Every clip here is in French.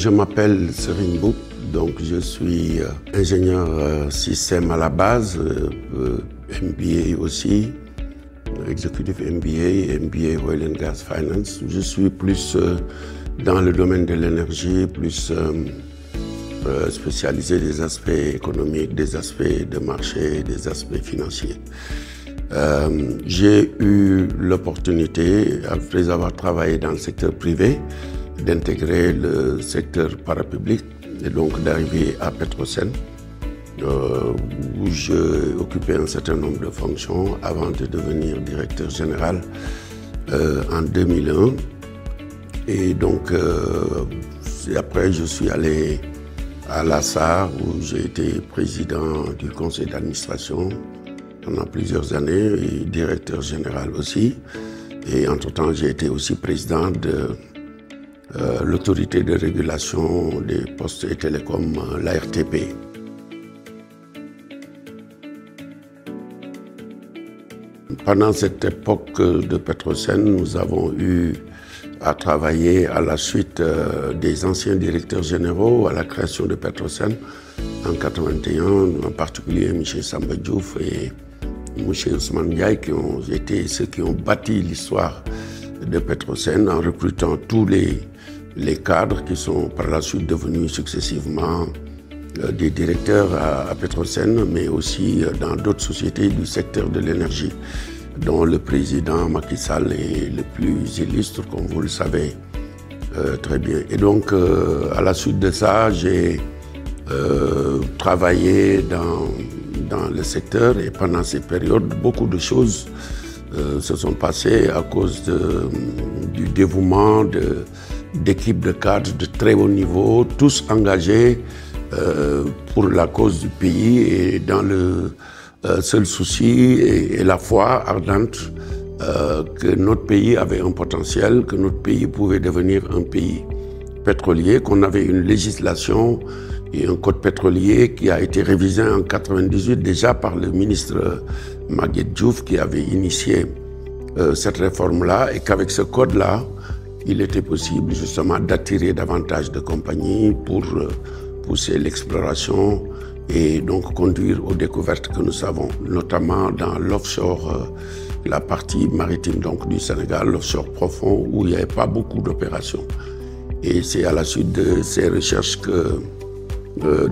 Je m'appelle Serigne Mboup, donc je suis ingénieur système à la base, MBA aussi, executive MBA, MBA Oil and Gas Finance. Je suis plus dans le domaine de l'énergie, plus spécialisé des aspects économiques, des aspects de marché, des aspects financiers. J'ai eu l'opportunité, après avoir travaillé dans le secteur privé, d'intégrer le secteur parapublic et donc d'arriver à Petrosen, où j'ai occupé un certain nombre de fonctions avant de devenir directeur général en 2001. Et donc, après, je suis allé à l'ASSAR, où j'ai été président du conseil d'administration pendant plusieurs années et directeur général aussi. Et entre-temps, j'ai été aussi président de l'autorité de régulation des postes et télécoms, l'ARTP. Pendant cette époque de Petrosen, nous avons eu à travailler à la suite des anciens directeurs généraux à la création de Petrosen en 1981, en particulier M. Samba Diouf et M. Ousmane Ndiaye, qui ont été ceux qui ont bâti l'histoire de Petrosen en recrutant tous les cadres qui sont par la suite devenus successivement des directeurs à Petrosen, mais aussi dans d'autres sociétés du secteur de l'énergie, dont le président Macky Sall est le plus illustre, comme vous le savez très bien. Et donc, à la suite de ça, j'ai travaillé dans le secteur, et pendant ces périodes, beaucoup de choses se sont passées à cause du dévouement d'équipes de cadres de très haut niveau, tous engagés pour la cause du pays et dans le seul souci et la foi ardente que notre pays avait un potentiel, que notre pays pouvait devenir un pays pétrolier, qu'on avait une législation et un code pétrolier qui a été révisé en 1998 déjà par le ministre Maguette Diouf qui avait initié cette réforme-là, et qu'avec ce code-là, il était possible justement d'attirer davantage de compagnies pour pousser l'exploration et donc conduire aux découvertes que nous avons, notamment dans l'offshore, la partie maritime donc du Sénégal, l'offshore profond, où il n'y avait pas beaucoup d'opérations. Et c'est à la suite de ces recherches que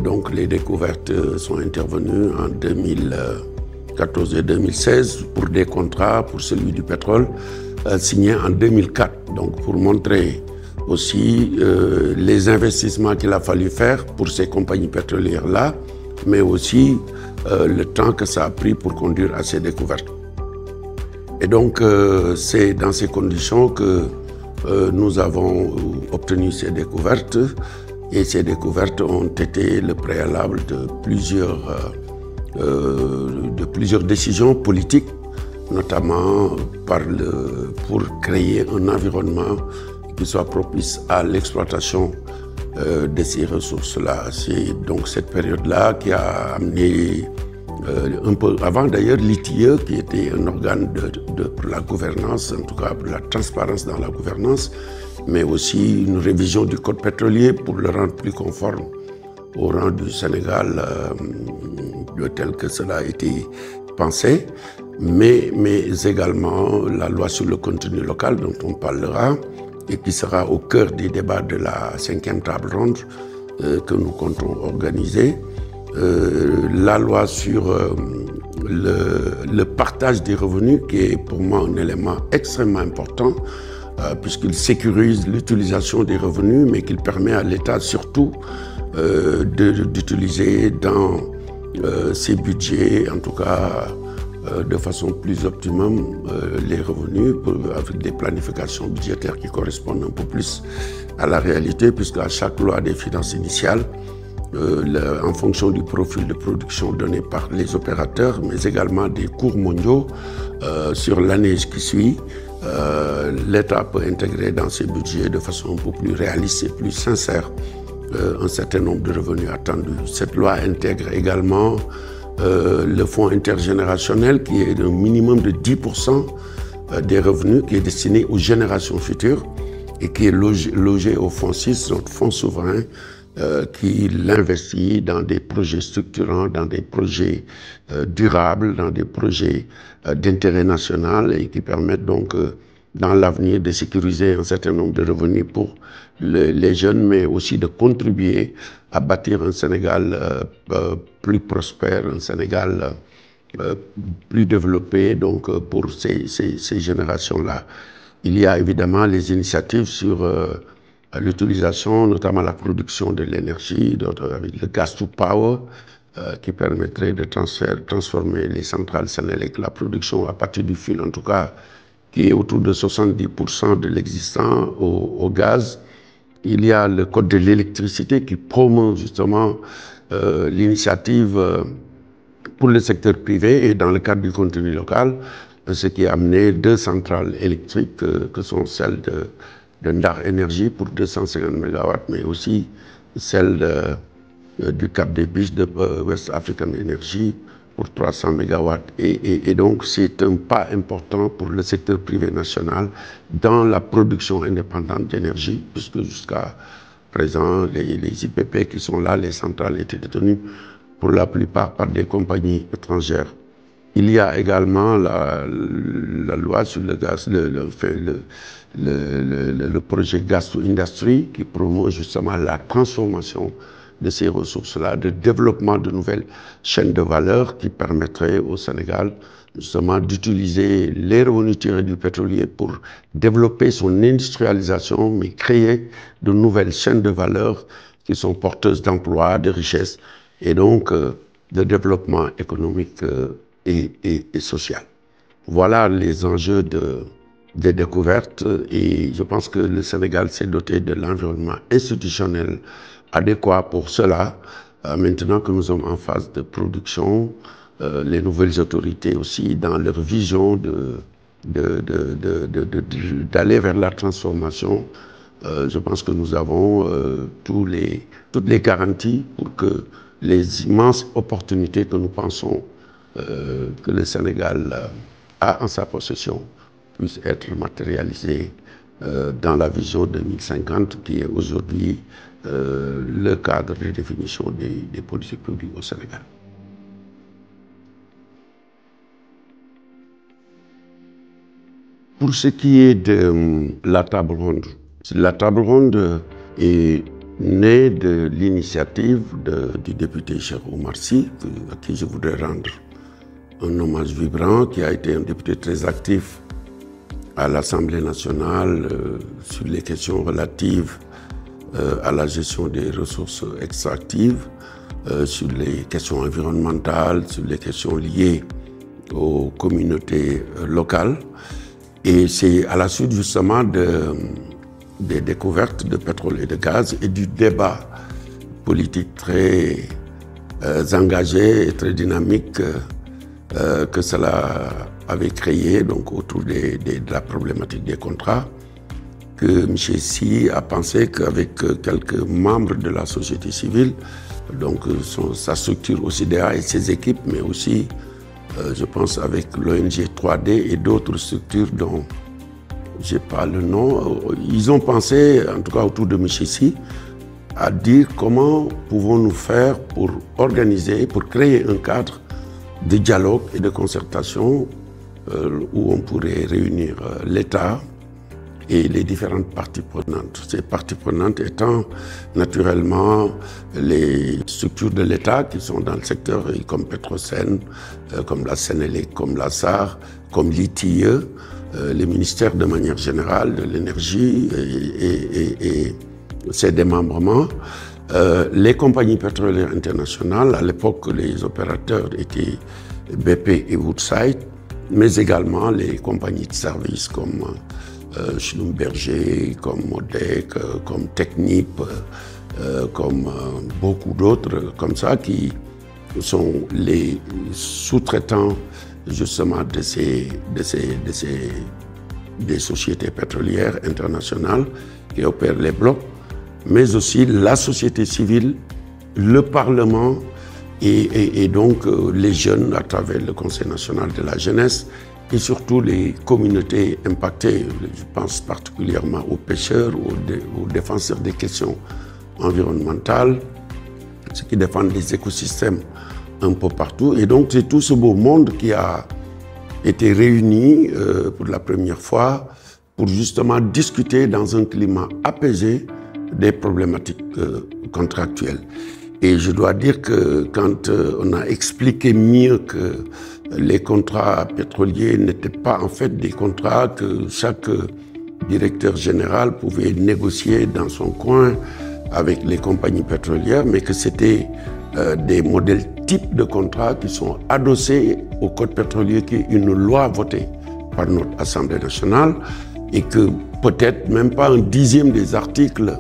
donc les découvertes sont intervenues en 2014 et 2016 pour des contrats, pour celui du pétrole, signés en 2004, donc pour montrer aussi les investissements qu'il a fallu faire pour ces compagnies pétrolières-là, mais aussi le temps que ça a pris pour conduire à ces découvertes. Et donc, c'est dans ces conditions que nous avons obtenu ces découvertes, et ces découvertes ont été le préalable de plusieurs décisions politiques, notamment pour créer un environnement qui soit propice à l'exploitation de ces ressources-là. C'est donc cette période-là qui a amené, un peu avant d'ailleurs, l'ITIE, qui était un organe pour la gouvernance, en tout cas pour la transparence dans la gouvernance, mais aussi une révision du code pétrolier pour le rendre plus conforme au rang du Sénégal, tel que cela a été pensé, mais également la loi sur le contenu local dont on parlera, et qui sera au cœur des débats de la 5e table ronde que nous comptons organiser. La loi sur le partage des revenus, qui est pour moi un élément extrêmement important, puisqu'il sécurise l'utilisation des revenus, mais qu'il permet à l'État surtout d'utiliser dans ses budgets, en tout cas de façon plus optimum, les revenus avec des planifications budgétaires qui correspondent un peu plus à la réalité, puisqu'à chaque loi des finances initiales, en fonction du profil de production donné par les opérateurs, mais également des cours mondiaux sur l'année qui suit, l'État peut intégrer dans ses budgets de façon un peu plus réaliste et plus sincère un certain nombre de revenus attendus. Cette loi intègre également le fonds intergénérationnel qui est d'un minimum de 10% des revenus qui est destiné aux générations futures et qui est logé au Fonds 6, notre fonds souverain, qui l'investit dans des projets structurants, dans des projets durables, dans des projets d'intérêt national et qui permettent donc dans l'avenir de sécuriser un certain nombre de revenus pour les jeunes, mais aussi de contribuer à bâtir un Sénégal plus prospère, un Sénégal plus développé donc, pour ces générations-là. Il y a évidemment les initiatives sur l'utilisation, notamment la production de l'énergie, avec le gas to power, qui permettrait de transformer les centrales Sénélec, la production à partir du fil en tout cas, qui est autour de 70% de l'existant au gaz. Il y a le code de l'électricité qui promeut justement l'initiative pour le secteur privé et dans le cadre du contenu local, ce qui a amené 2 centrales électriques que sont celles de Ndar Énergie pour 250 MW, mais aussi celle du Cap des Biches de West African Energy pour 300 MW. Et donc, c'est un pas important pour le secteur privé national dans la production indépendante d'énergie, puisque jusqu'à présent, les IPP qui sont là, les centrales étaient détenues pour la plupart par des compagnies étrangères. Il y a également la loi sur le gaz, le projet Gas to Industry qui promeut justement la transformation de ces ressources-là, le développement de nouvelles chaînes de valeur qui permettraient au Sénégal justement d'utiliser les revenus tirés du pétrolier pour développer son industrialisation, mais créer de nouvelles chaînes de valeur qui sont porteuses d'emplois, de richesses et donc de développement économique et social. Voilà les enjeux des découvertes et je pense que le Sénégal s'est doté de l'environnement institutionnel adéquat pour cela. Maintenant que nous sommes en phase de production, les nouvelles autorités aussi, dans leur vision d'aller vers la transformation, je pense que nous avons toutes les garanties pour que les immenses opportunités que nous pensons que le Sénégal a en sa possession puissent être matérialisées dans la vision 2050 qui est aujourd'hui le cadre de définition des politiques publiques au Sénégal. Pour ce qui est de la table ronde est née de l'initiative du député Cheikh Oumar Sy, à qui je voudrais rendre un hommage vibrant, qui a été un député très actif à l'Assemblée nationale sur les questions relatives à la gestion des ressources extractives, sur les questions environnementales, sur les questions liées aux communautés locales. Et c'est à la suite justement des découvertes de pétrole et de gaz et du débat politique très engagé et très dynamique que cela avait créé donc, autour de la problématique des contrats, que M. Sy a pensé qu'avec quelques membres de la société civile, donc sa structure OCDA et ses équipes, mais aussi, je pense, avec l'ONG 3D et d'autres structures dont je n'ai pas le nom, ils ont pensé, en tout cas autour de M. Sy, à dire comment pouvons-nous faire pour organiser, pour créer un cadre de dialogue et de concertation où on pourrait réunir l'État et les différentes parties prenantes. Ces parties prenantes étant naturellement les structures de l'État qui sont dans le secteur comme Petrosen, comme la Sénélec, comme la SAR, comme l'ITIE, les ministères de manière générale de l'énergie et ses démembrements, les compagnies pétrolières internationales, à l'époque les opérateurs étaient BP et Woodside, mais également les compagnies de services comme Schlumberger, comme Modec, comme Technip, comme beaucoup d'autres comme ça, qui sont les sous-traitants justement des sociétés pétrolières internationales qui opèrent les blocs, mais aussi la société civile, le Parlement et donc les jeunes à travers le Conseil national de la jeunesse et surtout les communautés impactées. Je pense particulièrement aux pêcheurs, aux défenseurs des questions environnementales, ceux qui défendent les écosystèmes un peu partout. Et donc c'est tout ce beau monde qui a été réuni pour la première fois pour justement discuter dans un climat apaisé des problématiques contractuelles. Et je dois dire que quand on a expliqué mieux que les contrats pétroliers n'étaient pas en fait des contrats que chaque directeur général pouvait négocier dans son coin avec les compagnies pétrolières, mais que c'était des modèles types de contrats qui sont adossés au code pétrolier, qui est une loi votée par notre Assemblée nationale, et que peut-être même pas un dixième des articles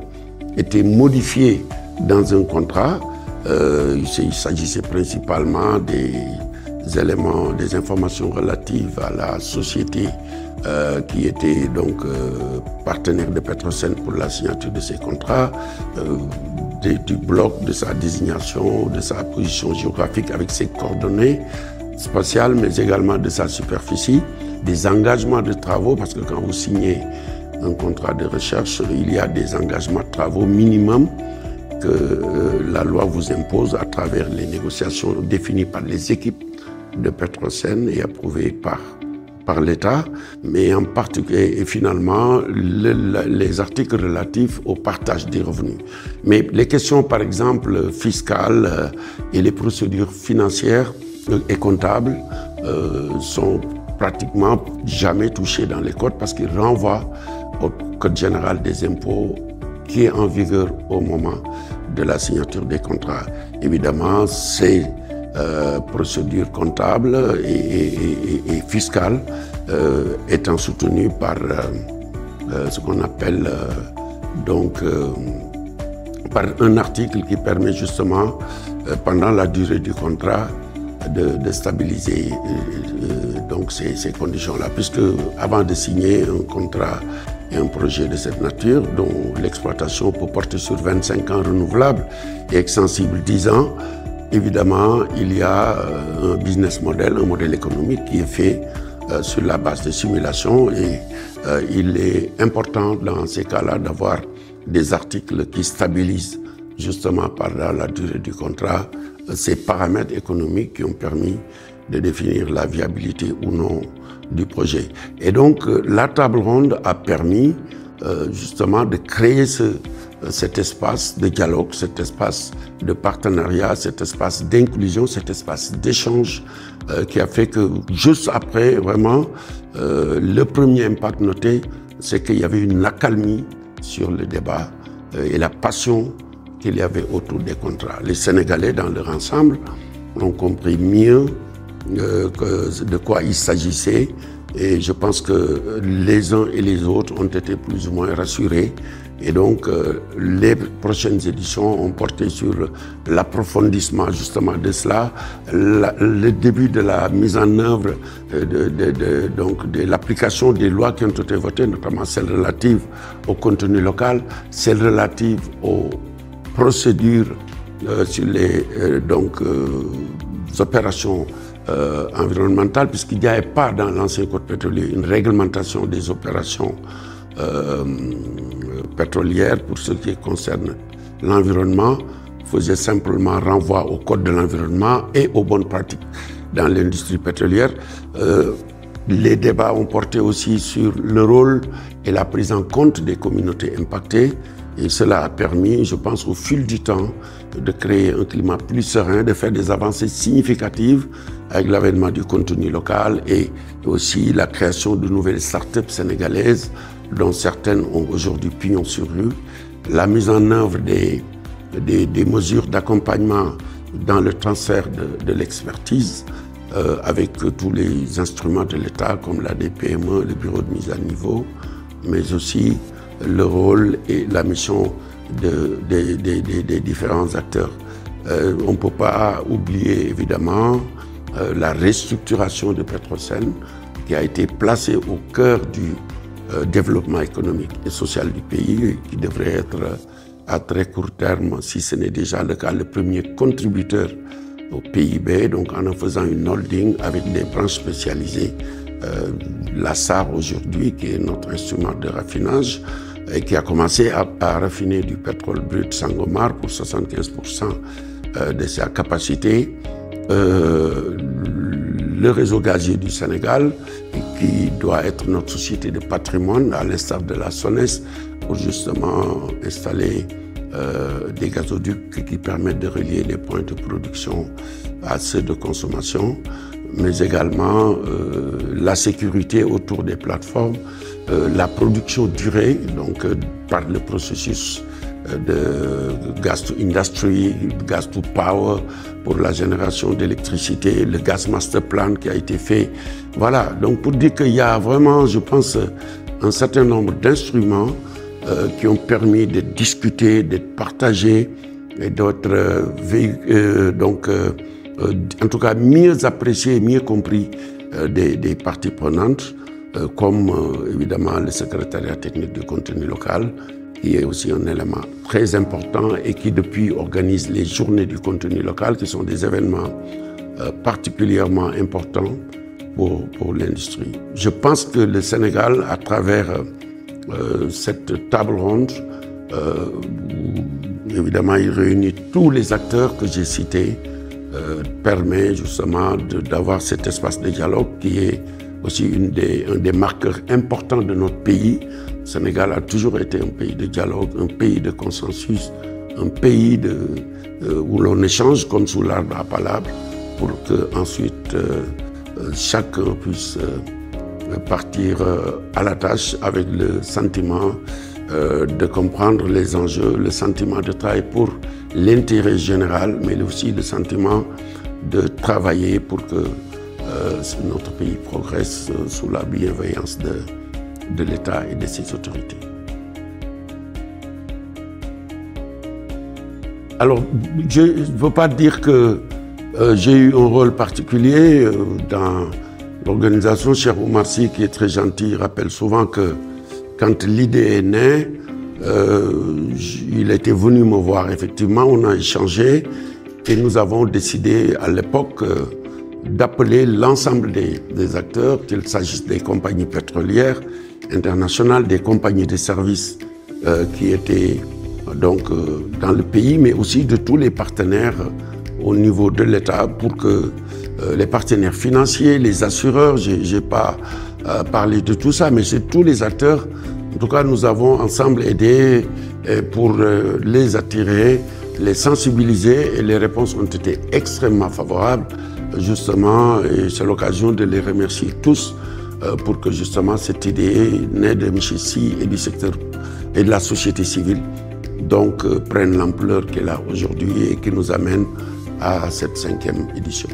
était modifié dans un contrat. Il s'agissait principalement des éléments, des informations relatives à la société qui était donc partenaire de Petrosen pour la signature de ces contrats, du bloc, de sa désignation, de sa position géographique avec ses coordonnées spatiales, mais également de sa superficie, des engagements de travaux, parce que quand vous signez un contrat de recherche, il y a des engagements de travaux minimum que la loi vous impose à travers les négociations définies par les équipes de Petrosen et approuvées par l'État, mais en particulier, et finalement, les articles relatifs au partage des revenus. Mais les questions, par exemple, fiscales et les procédures financières et comptables sont pratiquement jamais touchées dans les codes parce qu'ils renvoient au Code général des impôts qui est en vigueur au moment de la signature des contrats. Évidemment, ces procédures comptables et fiscales étant soutenues par ce qu'on appelle par un article qui permet justement, pendant la durée du contrat, de stabiliser donc ces conditions-là, puisque avant de signer un contrat et un projet de cette nature, dont l'exploitation peut porter sur 25 ans renouvelables et extensible 10 ans, évidemment, il y a un business model, un modèle économique qui est fait sur la base de simulation et il est important dans ces cas-là d'avoir des articles qui stabilisent justement pendant la durée du contrat ces paramètres économiques qui ont permis de définir la viabilité ou non du projet. Et donc la table ronde a permis justement de créer cet espace de dialogue, cet espace de partenariat, cet espace d'inclusion, cet espace d'échange qui a fait que juste après, vraiment, le premier impact noté, c'est qu'il y avait une accalmie sur le débat et la passion qu'il y avait autour des contrats. Les Sénégalais, dans leur ensemble, ont compris mieux de quoi il s'agissait et je pense que les uns et les autres ont été plus ou moins rassurés. Et donc, les prochaines éditions ont porté sur l'approfondissement justement de cela, le début de la mise en œuvre de l'application des lois qui ont été votées, notamment celles relatives au contenu local, celles relatives aux procédures sur les opérations environnementales, puisqu'il n'y avait pas dans l'ancien code pétrolier une réglementation des opérations pétrolière pour ce qui concerne l'environnement, faisait simplement renvoi au code de l'environnement et aux bonnes pratiques dans l'industrie pétrolière. Les débats ont porté aussi sur le rôle et la prise en compte des communautés impactées et cela a permis, je pense, au fil du temps, de créer un climat plus serein, de faire des avancées significatives avec l'avènement du contenu local et aussi la création de nouvelles startups sénégalaises dont certaines ont aujourd'hui pignon sur rue, la mise en œuvre des mesures d'accompagnement dans le transfert de l'expertise avec tous les instruments de l'État comme la DPME, le bureau de mise à niveau, mais aussi le rôle et la mission des différents acteurs. On ne peut pas oublier évidemment la restructuration de Petrosen qui a été placée au cœur du développement économique et social du pays, qui devrait être à très court terme, si ce n'est déjà le cas, le premier contributeur au PIB, donc en faisant une holding avec des branches spécialisées la SAR aujourd'hui, qui est notre instrument de raffinage, et qui a commencé à raffiner du pétrole brut Sangomar pour 75% de sa capacité. Le réseau gazier du Sénégal, qui doit être notre société de patrimoine, à l'instar de la SONES, pour justement installer des gazoducs qui permettent de relier les points de production à ceux de consommation, mais également la sécurité autour des plateformes, la production durée, donc par le processus de gas to industry, gas to power pour la génération d'électricité, le gas master plan qui a été fait. Voilà, donc pour dire qu'il y a vraiment, je pense, un certain nombre d'instruments qui ont permis de discuter, d'être partagés et d'être en tout cas mieux appréciés, mieux compris des parties prenantes, comme évidemment le secrétariat technique du contenu local, qui est aussi un élément très important et qui depuis organise les journées du contenu local, qui sont des événements particulièrement importants pour l'industrie. Je pense que le Sénégal, à travers cette table ronde, évidemment il réunit tous les acteurs que j'ai cités, permet justement d'avoir cet espace de dialogue qui est aussi un des marqueurs importants de notre pays. Le Sénégal a toujours été un pays de dialogue, un pays de consensus, un pays où l'on échange comme sous l'arbre à palabre pour que ensuite chacun puisse partir à la tâche avec le sentiment de comprendre les enjeux, le sentiment de travailler pour l'intérêt général, mais aussi le sentiment de travailler pour que notre pays progresse sous la bienveillance de l'État et de ses autorités. Alors, je ne veux pas dire que j'ai eu un rôle particulier dans l'organisation. Cheikh Oumar Sy, qui est très gentil, rappelle souvent que quand l'idée est née, il était venu me voir. Effectivement, on a échangé et nous avons décidé à l'époque d'appeler l'ensemble des acteurs, qu'il s'agisse des compagnies pétrolières internationales, des compagnies de services qui étaient donc dans le pays, mais aussi de tous les partenaires au niveau de l'État pour que les partenaires financiers, les assureurs, j'ai pas parlé de tout ça, mais c'est tous les acteurs. En tout cas, nous avons ensemble aidé pour les attirer, les sensibiliser et les réponses ont été extrêmement favorables. Justement, et c'est l'occasion de les remercier tous pour que justement cette idée née de M. Sy et du secteur et de la société civile donc prenne l'ampleur qu'elle a aujourd'hui et qui nous amène à cette 5e édition.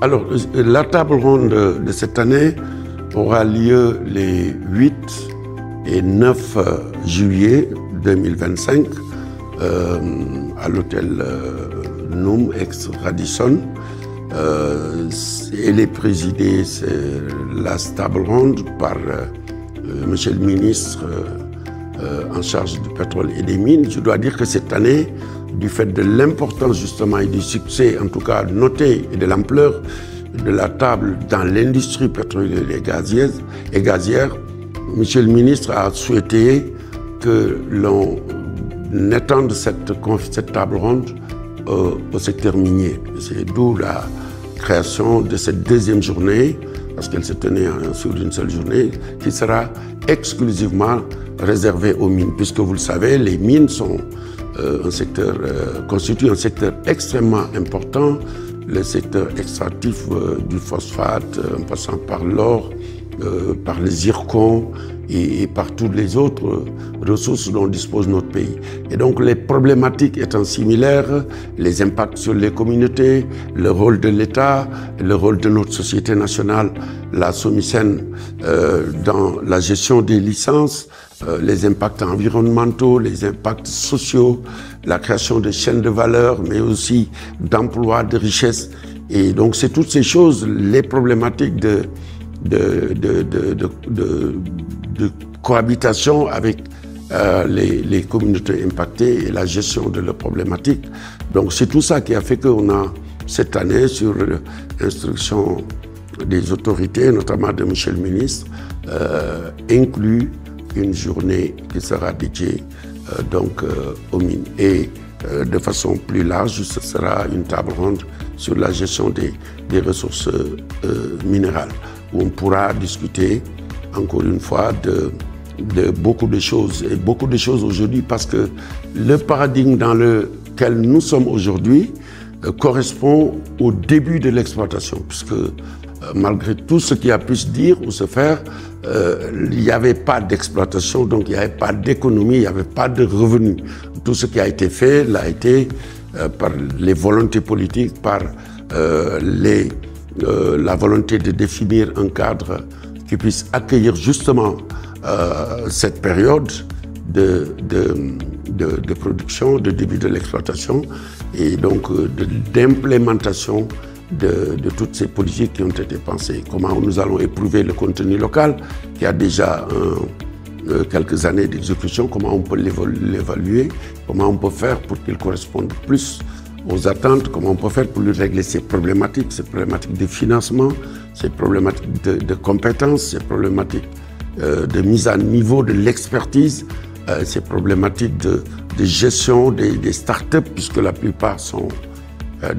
Alors, la table ronde de cette année aura lieu les 8 et 9 juillet 2025 à l'hôtel Noum ex-Radisson. Elle est présidée, la table ronde, par monsieur le ministre en charge du pétrole et des mines. Je dois dire que cette année, du fait de l'importance justement et du succès, en tout cas noté, et de l'ampleur de la table dans l'industrie pétrolière et gazière, monsieur le ministre a souhaité que l'on étende cette table ronde au secteur minier. C'est d'où la création de cette 2e journée, parce qu'elle se tenait sur une seule journée, qui sera exclusivement réservée aux mines. Puisque vous le savez, les mines sont constituent un secteur extrêmement important, le secteur extractif du phosphate, en passant par l'or, par les zircons et par toutes les autres ressources dont dispose notre pays. Et donc les problématiques étant similaires, les impacts sur les communautés, le rôle de l'État, le rôle de notre société nationale, la SOMISEN, dans la gestion des licences, les impacts environnementaux, les impacts sociaux, la création de chaînes de valeur, mais aussi d'emplois, de richesses. Et donc c'est toutes ces choses, les problématiques de cohabitation avec les communautés impactées et la gestion de leurs problématiques. Donc c'est tout ça qui a fait qu'on a, cette année, sur instruction des autorités, notamment de Michel le ministre, inclus une journée qui sera dédiée aux mines. Et de façon plus large, ce sera une table ronde sur la gestion des ressources minérales, où on pourra discuter, encore une fois, de beaucoup de choses. Et beaucoup de choses aujourd'hui, parce que le paradigme dans lequel nous sommes aujourd'hui correspond au début de l'exploitation, puisque malgré tout ce qui a pu se dire ou se faire, il n'y avait pas d'exploitation, donc il n'y avait pas d'économie, il n'y avait pas de revenus. Tout ce qui a été fait l'a été par les volontés politiques, par la volonté de définir un cadre qui puisse accueillir justement cette période de production, de début de l'exploitation et donc d'implémentation de toutes ces politiques qui ont été pensées. Comment nous allons éprouver le contenu local qui a déjà quelques années d'exécution, comment on peut l'évaluer, comment on peut faire pour qu'il corresponde plus aux attentes, comment on peut faire pour lui régler ces problématiques de financement, ces problématiques de compétences, ces problématiques de mise à niveau de l'expertise, ces problématiques de gestion des startups, puisque la plupart sont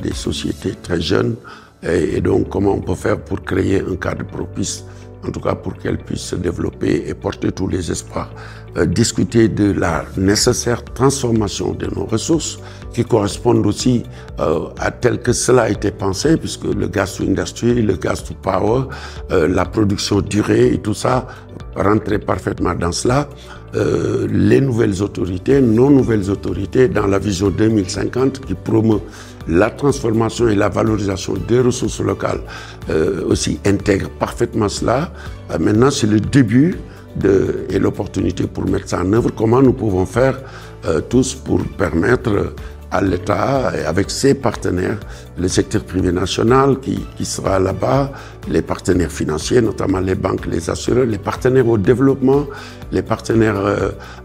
des sociétés très jeunes, et donc comment on peut faire pour créer un cadre propice, en tout cas pour qu'elles puissent se développer et porter tous les espoirs. Discuter de la nécessaire transformation de nos ressources qui correspondent aussi à tel que cela a été pensé, puisque le gas to industry, le gas to power, la production durée et tout ça rentrait parfaitement dans cela. Les nouvelles autorités, nos nouvelles autorités, dans la vision 2050 qui promeut la transformation et la valorisation des ressources locales, aussi intègrent parfaitement cela. Maintenant, c'est le début et l'opportunité pour mettre ça en œuvre. Comment nous pouvons faire tous pour permettre à l'État, avec ses partenaires, le secteur privé national qui sera là-bas, les partenaires financiers, notamment les banques, les assureurs, les partenaires au développement, les partenaires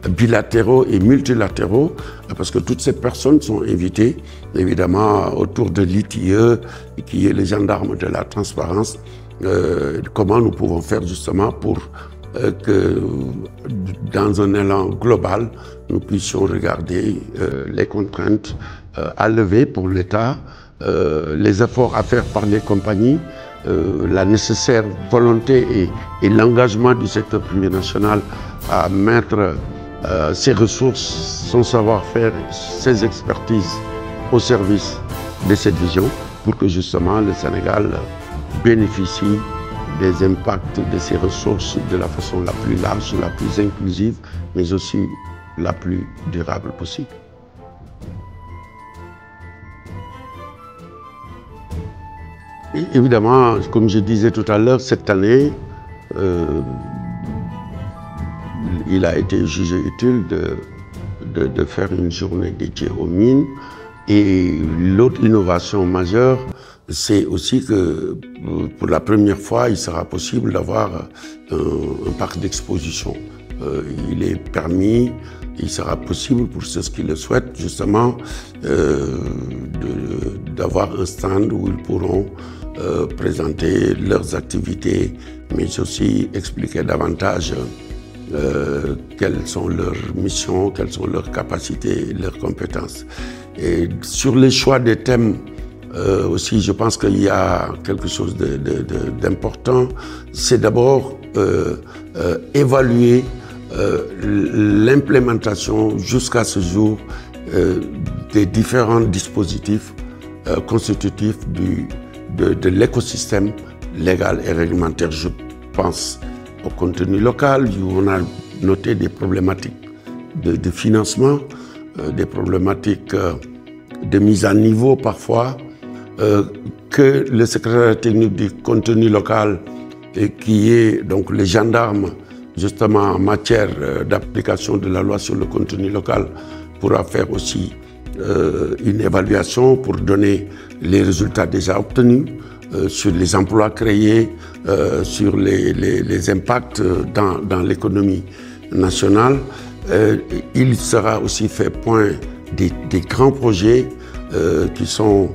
bilatéraux et multilatéraux, parce que toutes ces personnes sont invitées, évidemment, autour de l'ITIE, qui est le gendarme de la transparence. Comment nous pouvons faire justement pour que dans un élan global, nous puissions regarder les contraintes à lever pour l'État, les efforts à faire par les compagnies, la nécessaire volonté et l'engagement du secteur privé national à mettre ses ressources, son savoir-faire, ses expertises au service de cette vision pour que justement le Sénégal bénéficie des impacts de ces ressources de la façon la plus large, la plus inclusive, mais aussi la plus durable possible. Et évidemment, comme je disais tout à l'heure, cette année, il a été jugé utile de faire une journée dédiée aux mines. Et l'autre innovation majeure, c'est aussi que pour la première fois, il sera possible d'avoir un parc d'exposition. Il est permis, il sera possible pour ceux qui le souhaitent, justement, d'avoir un stand où ils pourront présenter leurs activités, mais aussi expliquer davantage quelles sont leurs missions, quelles sont leurs capacités, leurs compétences. Et sur les choix des thèmes, aussi, je pense qu'il y a quelque chose d'important. C'est d'abord évaluer l'implémentation jusqu'à ce jour des différents dispositifs constitutifs de l'écosystème légal et réglementaire. Je pense au contenu local, où on a noté des problématiques de financement, des problématiques de mise à niveau parfois, que le secrétaire technique du contenu local, qui est donc le gendarme justement en matière d'application de la loi sur le contenu local, pourra faire aussi une évaluation pour donner les résultats déjà obtenus sur les emplois créés, sur les impacts dans l'économie nationale. Il sera aussi fait point des grands projets qui sont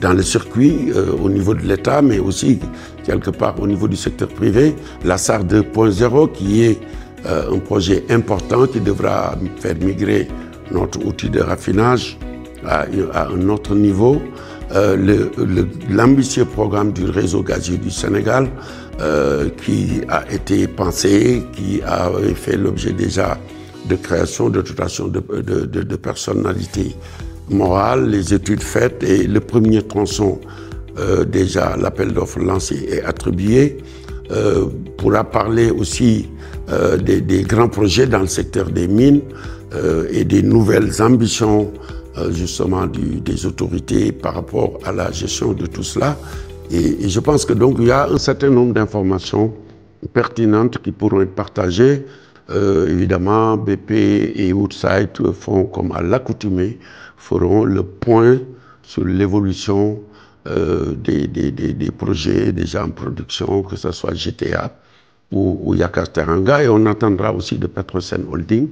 dans le circuit au niveau de l'État, mais aussi quelque part au niveau du secteur privé. La SAR 2.0 qui est un projet important qui devra faire migrer notre outil de raffinage à un autre niveau. L'ambitieux programme du réseau gazier du Sénégal qui a été pensé, qui a fait l'objet déjà de création, de dotation de personnalités morales, les études faites et le premier tronçon, déjà l'appel d'offres lancé et attribué, pourra parler aussi des grands projets dans le secteur des mines et des nouvelles ambitions justement des autorités par rapport à la gestion de tout cela. Et je pense que donc il y a un certain nombre d'informations pertinentes qui pourront être partagées. Évidemment, BP et Woodside font comme à l'accoutumée, feront le point sur l'évolution des projets déjà en production, que ce soit GTA ou Yakar Teranga. Et on attendra aussi de Petrosen Holding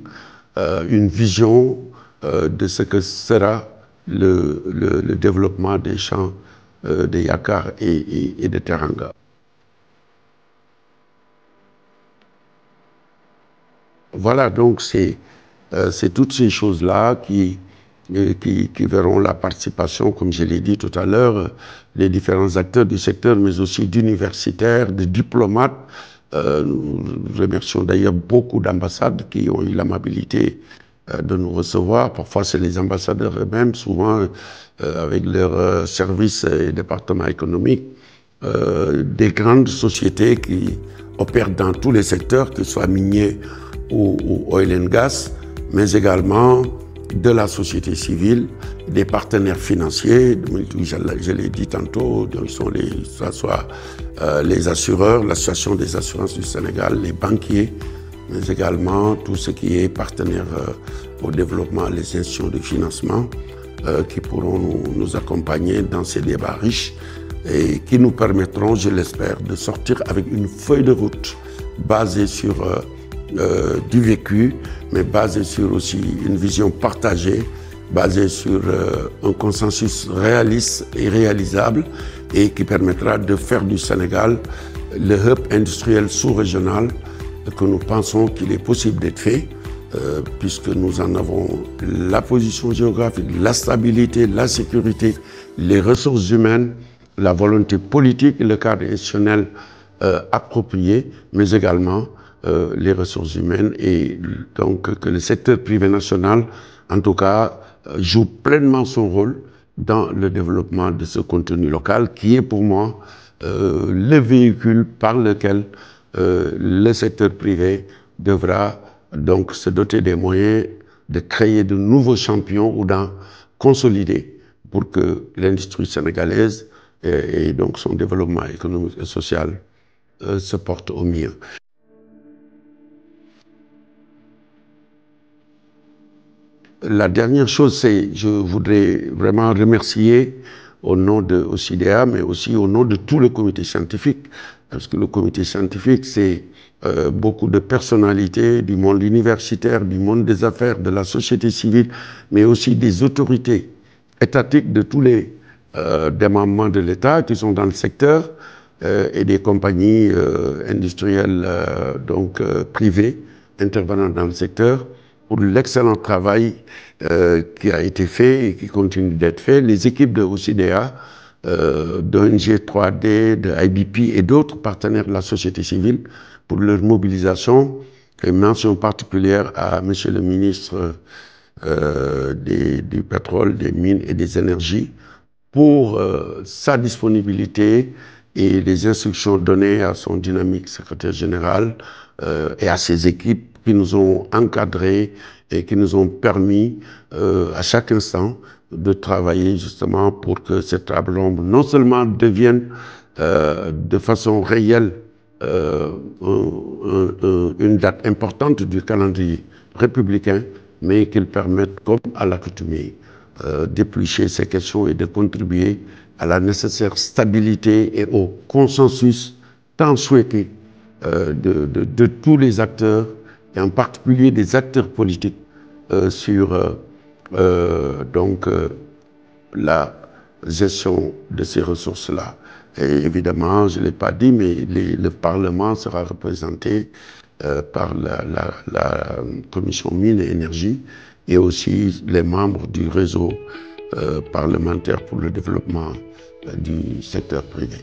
une vision de ce que sera le développement des champs de Yakar et de Teranga. Voilà, donc c'est toutes ces choses-là qui verront la participation, comme je l'ai dit tout à l'heure, des différents acteurs du secteur, mais aussi d'universitaires, de diplomates. Nous remercions d'ailleurs beaucoup d'ambassades qui ont eu l'amabilité de nous recevoir. Parfois, c'est les ambassadeurs eux-mêmes, souvent avec leurs services et départements économiques, des grandes sociétés qui opèrent dans tous les secteurs, que ce soit minier ou oil and gas, mais également de la société civile, des partenaires financiers, je l'ai dit tantôt, ce soit les assureurs, l'Association des assurances du Sénégal, les banquiers, mais également tout ce qui est partenaire au développement, les institutions de financement qui pourront nous accompagner dans ces débats riches et qui nous permettront, je l'espère, de sortir avec une feuille de route basée sur du vécu, mais basée sur aussi une vision partagée, basée sur un consensus réaliste et réalisable et qui permettra de faire du Sénégal le hub industriel sous-régional que nous pensons qu'il est possible d'être fait, puisque nous en avons la position géographique, la stabilité, la sécurité, les ressources humaines, la volonté politique et le cadre institutionnel approprié, mais également les ressources humaines et donc que le secteur privé national, en tout cas, joue pleinement son rôle dans le développement de ce contenu local qui est pour moi le véhicule par lequel le secteur privé devra donc se doter des moyens de créer de nouveaux champions ou d'en consolider pour que l'industrie sénégalaise et donc son développement économique et social se porte au mieux. La dernière chose, c'est je voudrais vraiment remercier au nom de OCDEA, mais aussi au nom de tout le comité scientifique, parce que le comité scientifique, c'est beaucoup de personnalités du monde universitaire, du monde des affaires, de la société civile, mais aussi des autorités étatiques de tous les démembrements de l'État qui sont dans le secteur et des compagnies industrielles privées intervenant dans le secteur, pour l'excellent travail qui a été fait et qui continue d'être fait. Les équipes de OCDEA, d'ONG 3D, de IBP et d'autres partenaires de la société civile pour leur mobilisation. Et mention particulière à M. le ministre du pétrole, des mines et des énergies pour sa disponibilité et les instructions données à son dynamique secrétaire général et à ses équipes qui nous ont encadrés et qui nous ont permis à chaque instant de travailler justement pour que cette table ronde non seulement devienne de façon réelle une date importante du calendrier républicain, mais qu'il permette, comme à l'accoutumée, d'éplucher ces questions et de contribuer à la nécessaire stabilité et au consensus tant souhaité de tous les acteurs et en particulier des acteurs politiques sur la gestion de ces ressources-là. Et évidemment, je ne l'ai pas dit, mais le Parlement sera représenté par la commission mines et énergie et aussi les membres du réseau parlementaire pour le développement du secteur privé.